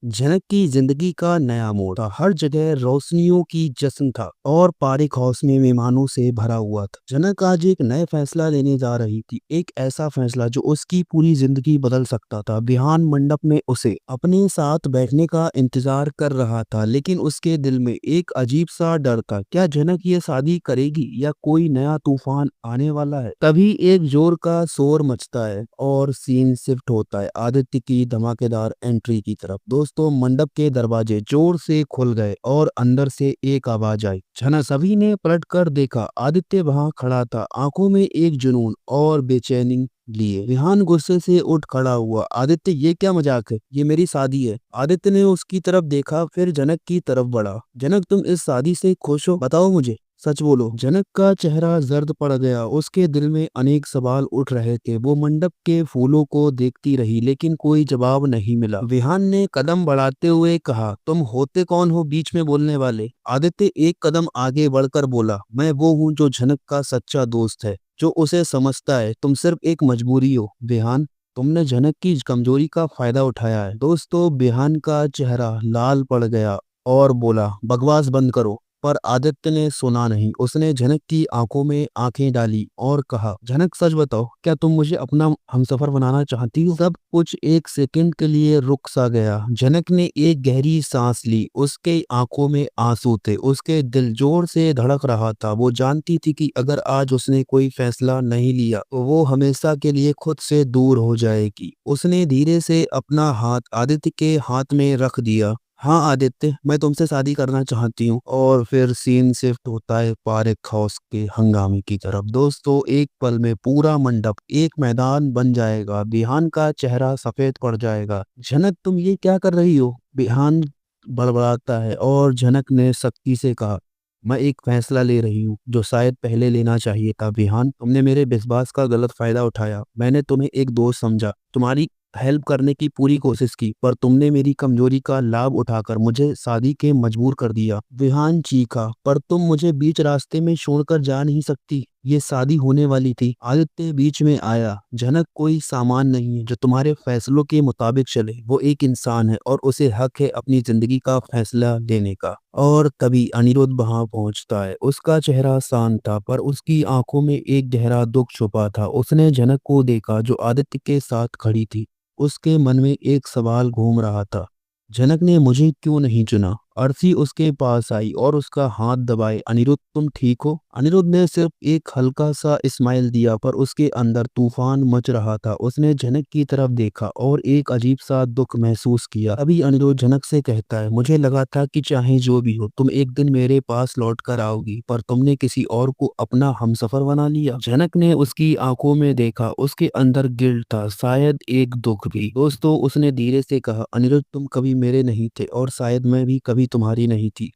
जनक की जिंदगी का नया मोड़ था। हर जगह रोशनियों की जश्न था और पारिक हाउस में मेहमानों से भरा हुआ था। जनक आज एक नए फैसला लेने जा रही थी, एक ऐसा फैसला जो उसकी पूरी जिंदगी बदल सकता था। बिहान मंडप में उसे अपने साथ बैठने का इंतजार कर रहा था, लेकिन उसके दिल में एक अजीब सा डर था। क्या जनक ये शादी करेगी या कोई नया तूफान आने वाला है? तभी एक जोर का शोर मचता है और सीन शिफ्ट होता है आदित्य की धमाकेदार एंट्री की तरफ। दोस्तों, मंडप के दरवाजे जोर से खुल गए और अंदर से एक आवाज आई, झना। सभी ने पलटकर देखा। आदित्य वहां खड़ा था, आंखों में एक जुनून और बेचैनी लिए। विहान गुस्से से उठ खड़ा हुआ। आदित्य, ये क्या मजाक है? ये मेरी शादी है। आदित्य ने उसकी तरफ देखा, फिर जनक की तरफ बढ़ा। जनक, तुम इस शादी से खुश हो? बताओ मुझे, सच बोलो। जनक का चेहरा जर्द पड़ गया। उसके दिल में अनेक सवाल उठ रहे थे। वो मंडप के फूलों को देखती रही, लेकिन कोई जवाब नहीं मिला। विहान ने कदम बढ़ाते हुए कहा, तुम होते कौन हो बीच में बोलने वाले? आदित्य एक कदम आगे बढ़कर बोला, मैं वो हूँ जो जनक का सच्चा दोस्त है, जो उसे समझता है। तुम सिर्फ एक मजबूरी हो विहान। तुमने जनक की कमजोरी का फायदा उठाया है। दोस्तों, बिहान का चेहरा लाल पड़ गया और बोला, बकवास बंद करो। पर आदित्य ने सुना नहीं। उसने जनक की आंखों में आंखें डाली और कहा, जनक, सच बताओ, क्या तुम मुझे अपना हमसफर बनाना चाहती हो? सब कुछ एक सेकंड के लिए रुक सा गया। जनक ने एक गहरी सांस ली। उसके आंखों में आंसू थे। उसके दिल जोर से धड़क रहा था। वो जानती थी कि अगर आज उसने कोई फैसला नहीं लिया तो वो हमेशा के लिए खुद से दूर हो जाएगी। उसने धीरे से अपना हाथ आदित्य के हाथ में रख दिया। हाँ आदित्य, मैं तुमसे शादी करना चाहती हूँ। और फिर सीन शिफ्ट होता है पारिक हाउस के हंगामे की तरफ। दोस्तों, एक पल में पूरा मंडप एक मैदान बन जाएगा। बिहान का चेहरा सफेद पड़ जाएगा। जनक, तुम ये क्या कर रही हो? बिहान बड़बड़ाता है और जनक ने सख्ती से कहा, मैं एक फैसला ले रही हूँ जो शायद पहले लेना चाहिए था। बिहान, तुमने मेरे विश्वास का गलत फायदा उठाया। मैंने तुम्हें एक दोस्त समझा, तुम्हारी हेल्प करने की पूरी कोशिश की, पर तुमने मेरी कमजोरी का लाभ उठाकर मुझे शादी के मजबूर कर दिया। विहान चीखा, पर तुम मुझे बीच रास्ते में छोड़कर जा नहीं सकती। ये शादी होने वाली थी। आदित्य बीच में आया, जनक कोई सामान नहीं है जो तुम्हारे फैसलों के मुताबिक चले। वो एक इंसान है और उसे हक है अपनी जिंदगी का फैसला लेने का। और तभी अनिरुद्ध वहां पहुंचता है। उसका चेहरा शांत था, पर उसकी आंखों में एक गहरा दुख छुपा था। उसने जनक को देखा जो आदित्य के साथ खड़ी थी। उसके मन में एक सवाल घूम रहा था, जनक ने मुझे क्यों नहीं चुना? अर्शी उसके पास आई और उसका हाथ दबाए। अनिरुद्ध, तुम ठीक हो? अनिरुद्ध ने सिर्फ एक हल्का सा स्माइल दिया, पर उसके अंदर तूफान मच रहा था। उसने जनक की तरफ देखा और एक अजीब सा दुख महसूस किया। अभी अनिरुद्ध जनक से कहता है, मुझे लगा था कि चाहे जो भी हो तुम एक दिन मेरे पास लौट कर आओगी, पर तुमने किसी और को अपना हमसफर बना लिया। जनक ने उसकी आंखों में देखा। उसके अंदर गिल्ट था, शायद एक दुख भी। दोस्तों, उसने धीरे से कहा, अनिरुद्ध, तुम कभी मेरे नहीं थे और शायद मैं भी कभी तुम्हारी नहीं थी।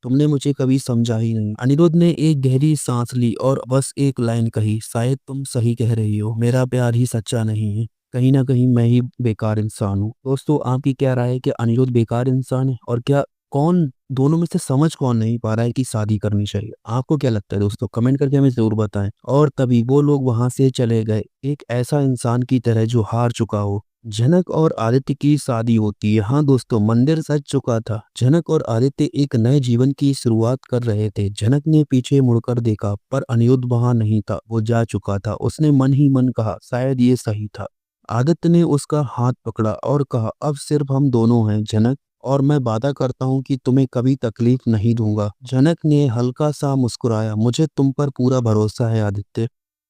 तुमने मुझे कभी समझा ही नहीं। अनिरुद्ध ने एक गहरी सांस ली और बस एक लाइन कही, शायद तुम सही कह रही हो, मेरा प्यार ही सच्चा नहीं है। कहीं ना कहीं मैं ही बेकार इंसान हूँ। दोस्तों, आपकी क्या राय है कि अनिरुद्ध बेकार इंसान है? और क्या कौन दोनों में से समझ कौन नहीं पा रहा है कि शादी करनी चाहिए? आपको क्या लगता है दोस्तों? कमेंट करके हमें जरूर बताएं। और तभी वो लोग वहां से चले गए, एक ऐसा इंसान की तरह जो हार चुका हो। जनक और आदित्य की शादी होती है। हाँ दोस्तों, मंदिर सज चुका था। जनक और आदित्य एक नए जीवन की शुरुआत कर रहे थे। जनक ने पीछे मुड़कर देखा, पर अनिरुद्ध वहां नहीं था। वो जा चुका था। उसने मन ही मन कहा, शायद ये सही था। आदित्य ने उसका हाथ पकड़ा और कहा, अब सिर्फ हम दोनों हैं जनक, और मैं वादा करता हूँ कि तुम्हें कभी तकलीफ नहीं दूंगा। जनक ने हल्का सा मुस्कुराया, मुझे तुम पर पूरा भरोसा है आदित्य।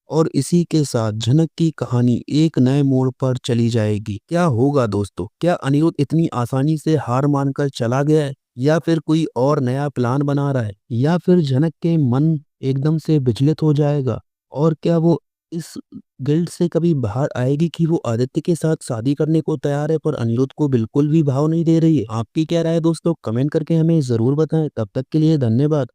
और इसी के साथ जनक की कहानी एक नए मोड़ पर चली जाएगी। क्या होगा दोस्तों? क्या अनिरुद्ध इतनी आसानी से हार मानकर चला गया है, या फिर कोई और नया प्लान बना रहा है, या फिर जनक के मन एकदम से विचलित हो जाएगा? और क्या वो इस गिल्ट से कभी बाहर आएगी कि वो आदित्य के साथ शादी करने को तैयार है, पर अनिरुद्ध को बिल्कुल भी भाव नहीं दे रही है? आपकी क्या राय है दोस्तों? कमेंट करके हमें जरूर बताएं। तब तक के लिए धन्यवाद।